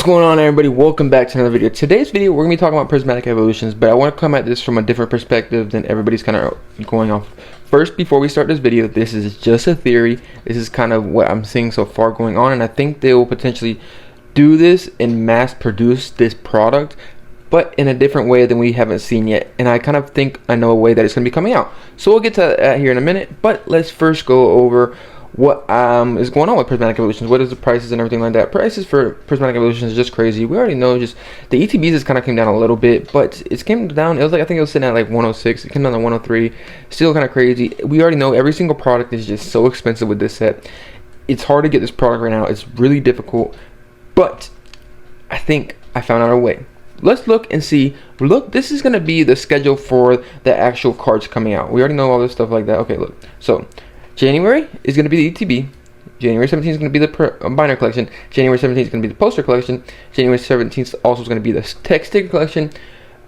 going on, everybody? Welcome back to another video. Today's video we're gonna be talking about prismatic evolutions, but I want to come at this from a different perspective than everybody's kind of going off. First, before we start this video, this is just a theory. This is kind of what I'm seeing so far going on, and I think they will potentially do this and mass produce this product, but in a different way than we haven't seen yet. And I kind of think I know a way that it's gonna be coming out. So we'll get to that here in a minute, but let's first go over what is going on with prismatic evolutions. What is the prices and everything like that. Prices for prismatic evolutions is just crazy. We already know, just the ETBs has kind of came down a little bit, but it's came down. It was like, I think it was sitting at like 106. It came down to 103. Still kind of crazy. We already know every single product is just so expensive with this set. It's hard to get this product right now. It's really difficult, but I think I found out a way. Let's look and see. Look, this is going to be the schedule for the actual cards coming out. We already know all this stuff like that. Okay, look. So January is going to be the ETB. January 17th is going to be the binder collection. January 17th is going to be the poster collection. January 17th also is going to be the text sticker collection.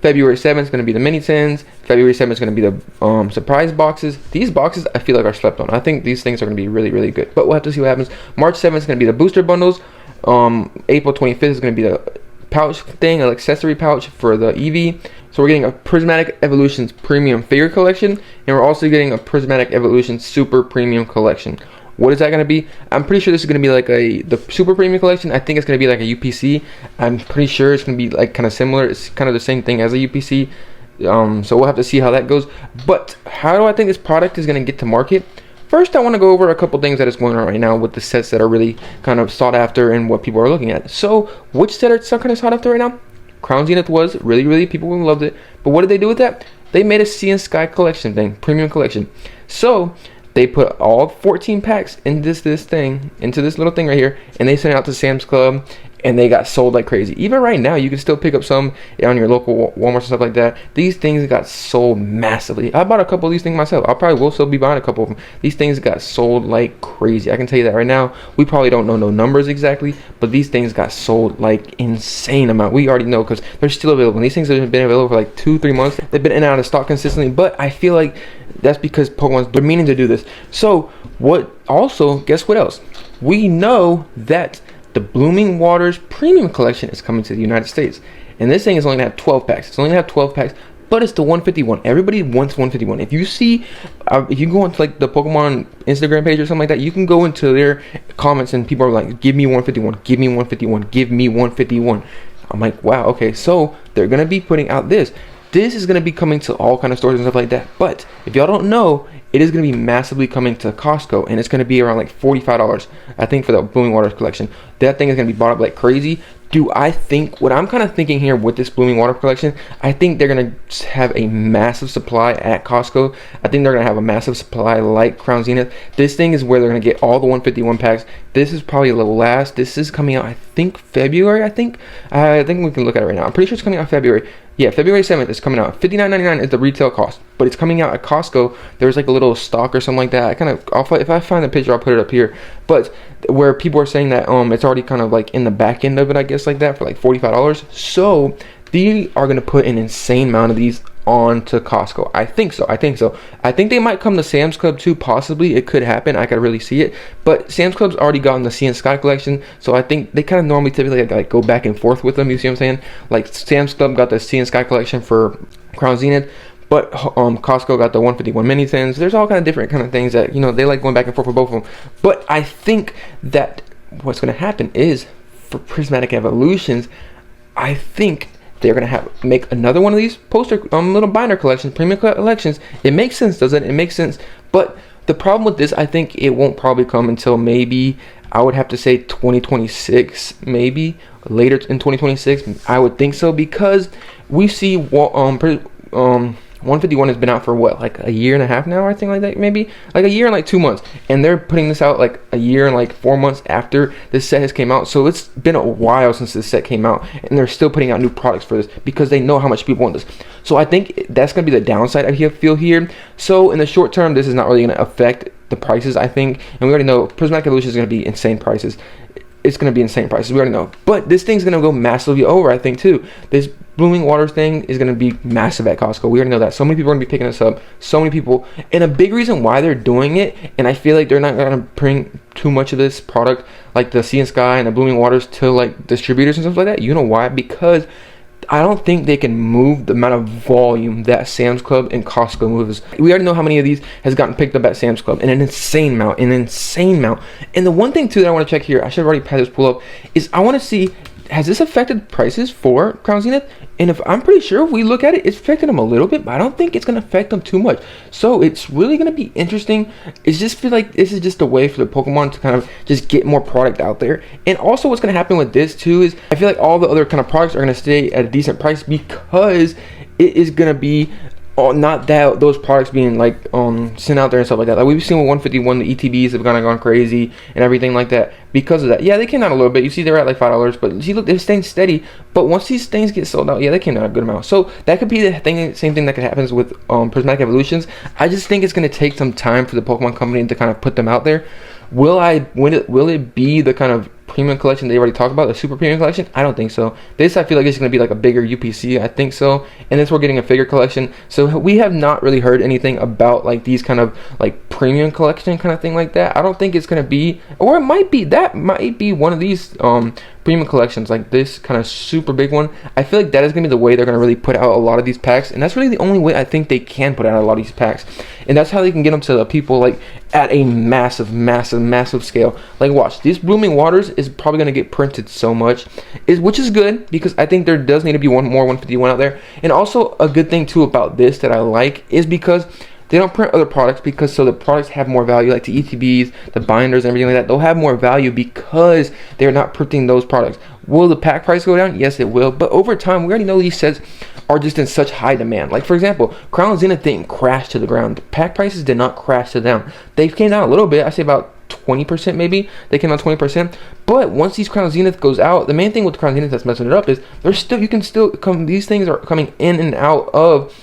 February 7th is going to be the mini tins. February 7th is going to be the surprise boxes. These boxes I feel like are slept on. I think these things are going to be really, really good. But we'll have to see what happens. March 7th is going to be the booster bundles. April 25th is going to be the pouch thing, an accessory pouch for the EV. So we're getting a Prismatic Evolutions Premium Figure Collection, and we're also getting a Prismatic Evolution Super Premium Collection. What is that going to be? I'm pretty sure this is going to be like the Super Premium Collection. I think it's going to be like a UPC. I'm pretty sure it's going to be like kind of similar. It's kind of the same thing as a UPC. So we'll have to see how that goes. But how do I think this product is going to get to market? First, I want to go over a couple things that is going on right now with the sets that are really kind of sought after and what people are looking at. So, which set are kind of sought after right now? Crown Zenith was really, people loved it. But what did they do with that? They made a Sea and Sky collection thing, premium collection. So they put all 14 packs in this thing, into this little thing right here, and they sent it out to Sam's Club, and they got sold like crazy. Even right now, you can still pick up some on your local Walmart and stuff like that. These things got sold massively. I bought a couple of these things myself. I probably will still be buying a couple of them. These things got sold like crazy. I can tell you that right now. We probably don't know no numbers exactly, but these things got sold like insane amount. We already know because they're still available. And these things have been available for like 2-3 months. They've been in and out of stock consistently, but I feel like that's because Pokemon's they're meaning to do this. So what? Also, guess what else? We know that the Blooming Waters Premium Collection is coming to the United States, and this thing is only gonna have 12 packs. It's only gonna have 12 packs, but it's the 151. Everybody wants 151. If you see, if you go into like the Pokemon Instagram page or something like that, you can go into their comments and people are like, "Give me 151. Give me 151. Give me 151." I'm like, wow, okay. So they're gonna be putting out this. This is going to be coming to all kind of stores and stuff like that. But if y'all don't know, it is going to be massively coming to Costco, and it's going to be around like $45, I think, for the Blooming Waters collection. That thing is going to be bought up like crazy. Do I think, what I'm kind of thinking here with this Blooming Water collection, I think they're going to have a massive supply at Costco. I think they're going to have a massive supply like Crown Zenith. This thing is where they're going to get all the 151 packs. This is probably the last. This is coming out, I think, February, I think we can look at it right now. I'm pretty sure it's coming out February. Yeah, February 7th is coming out. $59.99 is the retail cost, but it's coming out at Costco. There's like a little stock or something like that. If I find the picture, I'll put it up here. But where people are saying that it's already kind of like in the back end of it, I guess, like that, for like $45. So they are gonna put an insane amount of these onto Costco. I think so. I think they might come to Sam's Club too, possibly. It could happen. I could really see it. But Sam's Club's already gotten the Sea and Sky collection, so I think they kind of normally typically like go back and forth with them. You see what I'm saying? Like Sam's Club got the Sea and Sky collection for Crown Zenith, but Costco got the 151 mini tins. There's all kind of different kind of things that, you know, they like going back and forth with both of them. But I think that what's going to happen is for Prismatic Evolutions, I think they're gonna make another one of these poster little binder collections, premium collections. It makes sense, doesn't it? It makes sense. But the problem with this, I think it won't probably come until maybe, I would have to say 2026, maybe later in 2026. I would think so, because we see 151 has been out for what, like a year and a half now, I think, like that, maybe like a year and like 2 months, and they're putting this out like a year and like 4 months after this set has came out. So it's been a while since this set came out, and they're still putting out new products for this because they know how much people want this. So I think that's going to be the downside I feel here. So in the short term, this is not really going to affect the prices, I think, and we already know Prismatic Evolution is going to be insane prices. it's going to be insane prices. We already know. But this thing's going to go massively over, I think, too. This Blooming Waters thing is going to be massive at Costco. We already know that. So many people are going to be picking this up. So many people. And a big reason why they're doing it, and I feel like they're not going to bring too much of this product, like the Sea and Sky and the Blooming Waters, to like distributors and stuff like that. You know why? Because I don't think they can move the amount of volume that Sam's Club and Costco moves. We already know how many of these has gotten picked up at Sam's Club, and an insane amount, And the one thing too that I want to check here, I should have already had this pull up, is I want to see, has this affected prices for Crown Zenith? And if I'm pretty sure if we look at it, it's affected them a little bit, but I don't think it's going to affect them too much. So it's really going to be interesting. It's just feel like this is just a way for the Pokemon to kind of just get more product out there. And also what's going to happen with this too is I feel like all the other kind of products are going to stay at a decent price, because it is going to be not that those products being like sent out there and stuff like that. Like we've seen with 151, the ETBs have gone crazy and everything like that because of that. Yeah, they came down a little bit. You see they're at like $5, but see, look, they're staying steady. But once these things get sold out, yeah, they came down a good amount. So that could be the thing, same thing that could happen with Prismatic Evolutions. I just think it's going to take some time for the Pokemon Company to kind of put them out there. Will it be the kind of premium collection they already talked about, the super premium collection? I don't think so. This, I feel like it's going to be like a bigger UPC. I think so. And this, we're getting a figure collection. So we have not really heard anything about like these kind of like premium collection kind of thing like that. I don't think it's going to be, or it might be, that might be one of these premium collections, like this kind of super big one. I feel like that is going to be the way they're going to really put out a lot of these packs, and that's really the only way I think they can put out a lot of these packs, and that's how they can get them to the people like at a massive scale. Like watch, this Blooming Waters is probably going to get printed so much, which is good, because I think there does need to be one more 151 out there. And also a good thing too about this that I like is because they don't print other products, because so the products have more value, like the ETBs, the binders, and everything like that. They'll have more value because they're not printing those products. Will the pack price go down? Yes, it will. But over time, we already know these sets are just in such high demand. Like for example, Crown Zenith didn't crash to the ground. The pack prices did not crash to down. They came down a little bit. I say about 20% maybe. They came down 20%. But once these Crown Zenith goes out, the main thing with Crown Zenith that's messing it up is these things are coming in and out of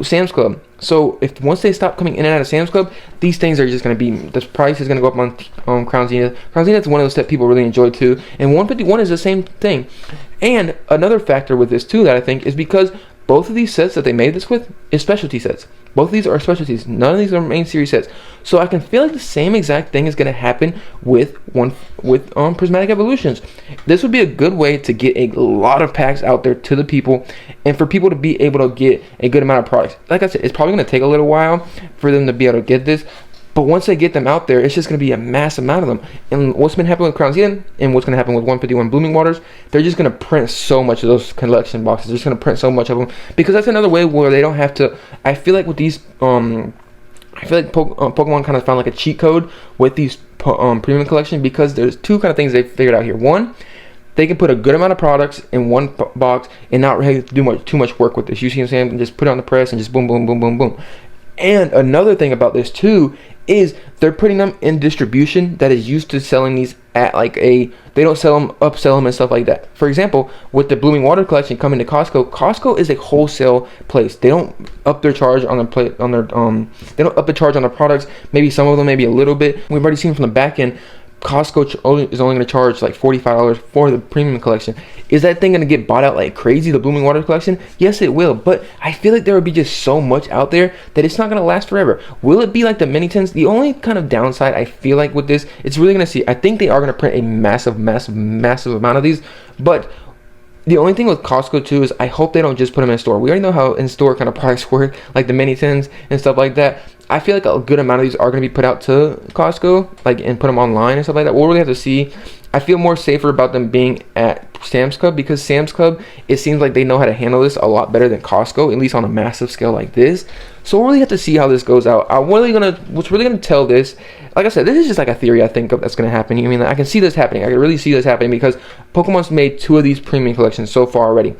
Sam's Club. So if once they stop coming in and out of Sam's Club, these things are just going to be, the price is going to go up on Crown Zenith. Crown Zenith is one of those that people really enjoy too, and 151 is the same thing. And another factor with this too that I think is because both of these sets that they made this with is specialty sets. Both of these are specialties. None of these are main series sets. So I can feel like the same exact thing is going to happen with Prismatic Evolutions. This would be a good way to get a lot of packs out there to the people, and for people to be able to get a good amount of products. Like I said, it's probably going to take a little while for them to be able to get this, but once they get them out there, it's just going to be a mass amount of them. And what's been happening with Crown Zenith and what's going to happen with 151 Blooming Waters, they're just going to print so much of those collection boxes. They're just going to print so much of them, because that's another way where they don't have to. I feel like with these, I feel like Pokemon kind of found like a cheat code with these premium collection, because there's two kind of things they figured out here. One, they can put a good amount of products in one box and not really have to do too much work with this. You see what I'm saying? And just put it on the press and just boom, boom, boom, boom, boom. And another thing about this too is they're putting them in distribution that is used to selling these at like they don't sell them, upsell them and stuff like that. For example, with the Blooming Water collection coming to Costco, Costco is a wholesale place. They don't up their charge on they don't up the charge on the products. Maybe some of them, maybe a little bit. We've already seen from the back end, Costco is only going to charge like $45 for the premium collection. Is that thing going to get bought out like crazy, the Blooming Water collection? Yes, it will. But I feel like there will be just so much out there that it's not going to last forever. Will it be like the mini tins? The only kind of downside I feel like with this, it's really going to see, I think they are going to print a massive amount of these. But the only thing with Costco too is I hope they don't just put them in store. We already know how in-store kind of products work, like the mini tins and stuff like that. I feel like a good amount of these are going to be put out to Costco, like, and put them online and stuff like that. We'll really have to see. I feel more safer about them being at Sam's Club, because Sam's Club, it seems like they know how to handle this a lot better than Costco, at least on a massive scale like this. So we'll really have to see how this goes out. What's really gonna tell this, like I said, this is just like a theory I think that's gonna happen. I mean, I can see this happening. I can really see this happening because Pokemon's made 2 of these premium collections so far already.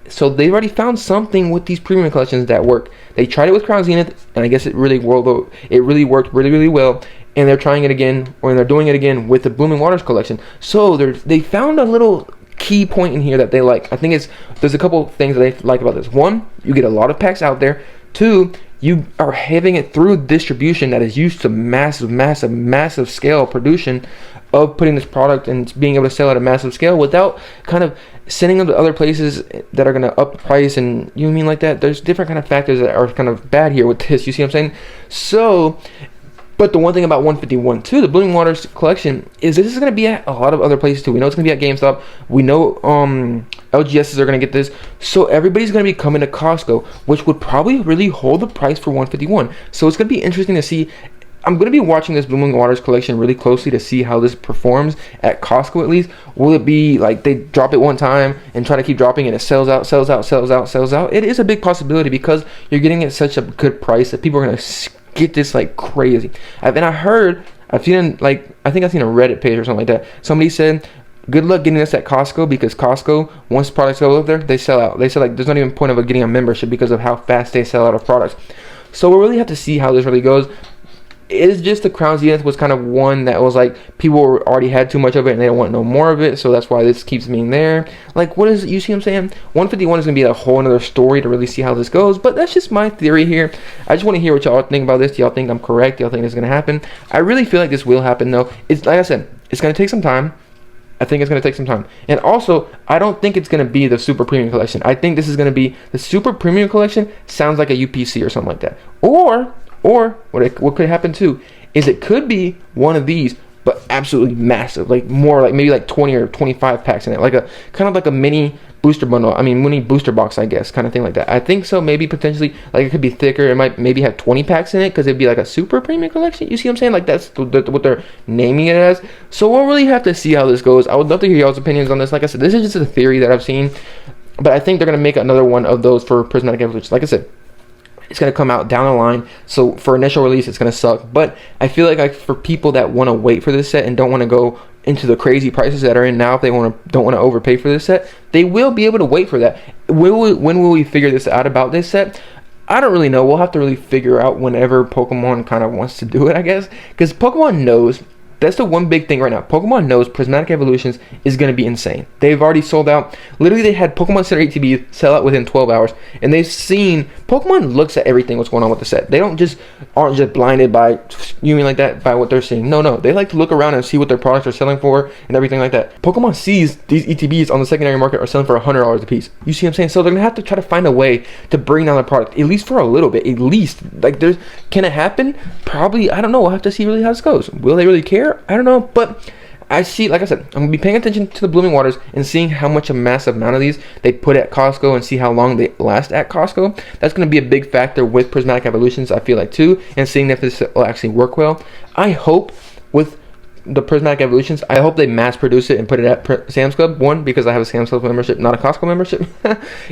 So they've already found something with these premium collections that work. They tried it with Crown Zenith, and I guess it really worked really well. And they're trying it again, or they're doing it again with the Blooming Waters collection. So they found a little key point in here that they like. I think there's a couple things that they like about this. 1, you get a lot of packs out there. 2, you are having it through distribution that is used to massive scale production of putting this product and being able to sell at a massive scale without kind of sending them to other places that are going to up the price, and you know what I mean, like that. There's different kind of factors that are kind of bad here with this, you see what I'm saying? So, but the one thing about 151 too, the Blooming Waters collection, is this is going to be at a lot of other places too. We know it's going to be at GameStop. We know LGSs are going to get this. So everybody's going to be coming to Costco, which would probably really hold the price for 151. So it's going to be interesting to see. I'm going to be watching this Blooming Waters collection really closely to see how this performs at Costco at least. Will it be like they drop it one time and try to keep dropping and it sells out, sells out, sells out, sells out? It is a big possibility because you're getting it at such a good price that people are going to get this like crazy. I've seen I think I've seen a Reddit page or something like that. Somebody said, good luck getting this at Costco, because Costco, once products go up there, they sell out. They said like there's not even a point of getting a membership because of how fast they sell out of products. So we'll really have to see how this really goes. It's just the Crown Zenith was kind of one that was like people already had too much of it and they don't want no more of it, so that's why this keeps being there. Like, what is it? You see what I'm saying? 151 is gonna be a whole another story to really see how this goes, but that's just my theory here. I just want to hear what y'all think about this. Do y'all think I'm correct? Do y'all think this is gonna happen? I really feel like this will happen though. It's like I said, it's gonna take some time. I think it's going to take some time. And also, I don't think it's going to be the Super Premium Collection. I think this is going to be the Super Premium Collection. Sounds like a UPC or something like that. Or what could happen too is it could be one of these, but absolutely massive, like more like maybe like 20 or 25 packs in it, like a kind of like a mini booster bundle. I mean, mini booster box, I guess, kind of thing like that. I think so. Maybe potentially, like it could be thicker. It might maybe have 20 packs in it because it'd be like a Super Premium Collection. You see what I'm saying? Like that's what they're naming it as. So we'll really have to see how this goes. I would love to hear y'all's opinions on this. Like I said, this is just a theory that I've seen, but I think they're gonna make another one of those for Prismatic Evolution. Like I said, it's going to come out down the line, so for initial release it's going to suck, but I feel like for people that want to wait for this set and don't want to go into the crazy prices that are in now, if they don't want to overpay for this set, they will be able to wait for that. When will we figure this out about this set? I don't really know. We'll have to really figure out whenever Pokemon kind of wants to do it, I guess, because Pokemon knows. That's the one big thing right now. Pokemon knows Prismatic Evolutions is going to be insane. They've already sold out. Literally, they had Pokemon Center ATB sell out within 12 hours. And they've seen, Pokemon looks at everything what's going on with the set. They aren't just blinded by, you mean like that, by what they're seeing. No. They like to look around and see what their products are selling for and everything like that. Pokemon sees these ETBs on the secondary market are selling for $100 a piece. You see what I'm saying? So they're going to have to try to find a way to bring down the product, at least for a little bit. At least. Like, can it happen? Probably. I don't know. We'll have to see really how this goes. Will they really care? I don't know, but I see, like I said, I'm going to be paying attention to the Blooming Waters and seeing how much a massive amount of these they put at Costco and see how long they last at Costco. That's going to be a big factor with Prismatic Evolutions, I feel like, too, and seeing if this will actually work well. I hope with the Prismatic Evolutions, I hope they mass produce it and put it at Sam's Club. One, because I have a Sam's Club membership, not a Costco membership.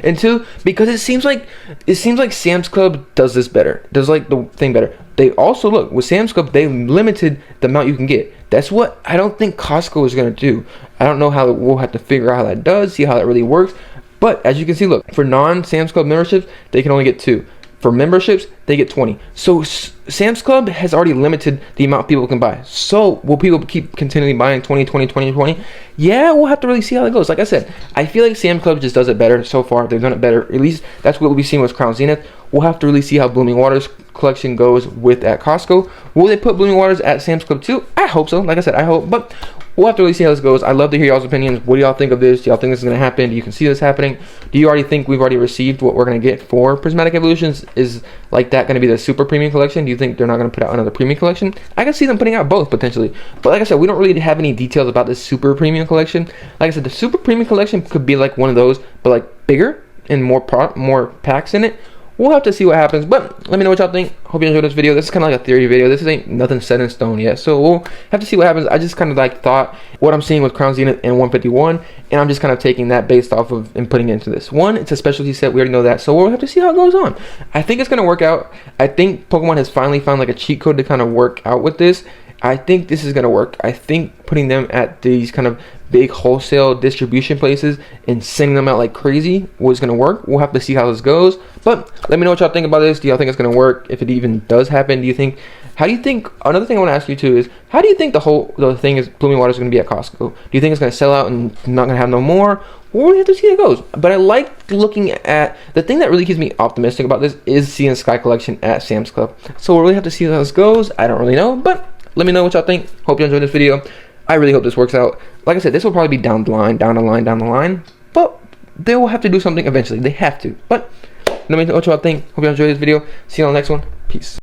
And two, because it seems like Sam's Club does this better, does like the thing better. They also, look, with Sam's Club, they limited the amount you can get. That's what I don't think Costco is going to do. I don't know how, we'll have to figure out how that does, see how that really works. But as you can see, look, for non-Sam's Club memberships, they can only get 2. For memberships, they get 20. So Sam's Club has already limited the amount people can buy. So will people keep continually buying 20? Yeah, we'll have to really see how it goes. Like I said, I feel like Sam's Club just does it better so far. They've done it better. At least that's what we've seen with Crown Zenith. We'll have to really see how Blooming Waters collection goes with at Costco. Will they put Blooming Waters at Sam's Club too? I hope so. Like I said, I hope. But we'll have to really see how this goes. I'd love to hear y'all's opinions. What do y'all think of this? Do y'all think this is going to happen? Do you can see this happening? Do you already think we've already received what we're going to get for Prismatic Evolutions? Is like that going to be the Super Premium Collection? Do you think they're not going to put out another Premium Collection? I can see them putting out both potentially. But like I said, we don't really have any details about this Super Premium Collection. Like I said, the Super Premium Collection could be like one of those, but like bigger and more packs in it. We'll have to see what happens, but let me know what y'all think. Hope you enjoyed this video. This is kind of like a theory video. This ain't nothing set in stone yet, so we'll have to see what happens. I just kind of like thought what I'm seeing with Crown Zenith and 151, and I'm just kind of taking that based off of and putting it into this. One, it's a specialty set. We already know that, so we'll have to see how it goes on. I think it's going to work out. I think Pokemon has finally found like a cheat code to kind of work out with this. I think this is going to work. I think putting them at these kind of big wholesale distribution places and sending them out like crazy was going to work. We'll have to see how this goes. But let me know what y'all think about this. Do y'all think it's going to work? If it even does happen, how do you think, another thing I want to ask you too is, how do you think the thing is Blooming Waters is going to be at Costco? Do you think it's going to sell out and not going to have no more? We'll have to see how it goes. But I like looking at, the thing that really keeps me optimistic about this is seeing Sky Collection at Sam's Club. So we'll really have to see how this goes. I don't really know, but let me know what y'all think. Hope you enjoyed this video. I really hope this works out. Like I said, this will probably be down the line, but they will have to do something eventually. They have to. But let me know what y'all think. Hope you enjoyed this video. See you on the next one. Peace.